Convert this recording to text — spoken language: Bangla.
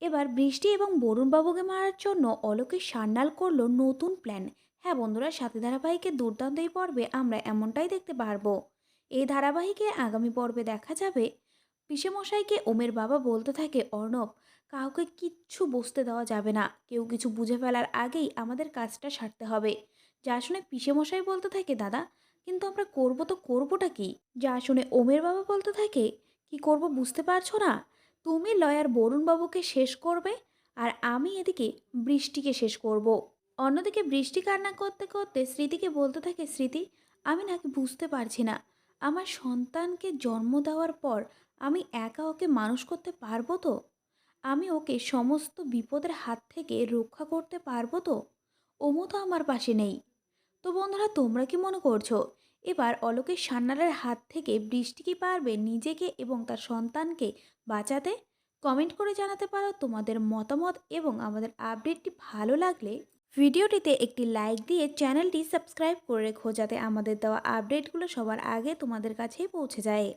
এবার বৃষ্টি এবং বরুণবাবুকে মারার জন্য অলোকের সান্যাল করলো নতুন প্ল্যান। হ্যাঁ বন্ধুরা, সাথী ধারাবাহিকের দুর্দান্ত এই পর্বে আমরা এমনটাই দেখতে পারবো। এই ধারাবাহিকে আগামী পর্বে দেখা যাবে পিসেমশাইকে ওমের বাবা বলতে থাকে, অর্ণব, কাউকে কিচ্ছু বুঝতে দেওয়া যাবে না, কেউ কিছু বুঝে ফেলার আগেই আমাদের কাজটা সারতে হবে। যা শুনে পিসেমশাই বলতে থাকে, দাদা, কিন্তু আমরা করবো তো করবোটা কি? যা শুনে ওমের বাবা বলতে থাকে, কি করব বুঝতে পারছো না? তুমি লয়ার বরুণবাবুকে শেষ করবে, আর আমি এদিকে বৃষ্টিকে শেষ করব। অন্যদিকে বৃষ্টি কান্না করতে করতে স্মৃতিকে বলতে থাকে, স্মৃতি, আমি নাকি বুঝতে পারছি না, আমার সন্তানকে জন্ম দেওয়ার পর আমি একা ওকে মানুষ করতে পারবো তো? আমি ওকে সমস্ত বিপদের হাত থেকে রক্ষা করতে পারবো তো? ওমো তো আমার পাশে নেই। তো বন্ধুরা, তোমরা কি মনে করছো এবার অলোকের সান্যালের হাত থেকে বৃষ্টি কি পারবে নিজেকে এবং তার সন্তানকে বাঁচাতে? কমেন্ট করে জানাতে পারো তোমাদের মতামত, এবং আমাদের আপডেটটি ভালো লাগলে ভিডিওটিতে একটি লাইক দিয়ে চ্যানেলটি সাবস্ক্রাইব করে রেখো, যাতে আমাদের দেওয়া আপডেটগুলো সবার আগে তোমাদের কাছেই পৌঁছে যায়।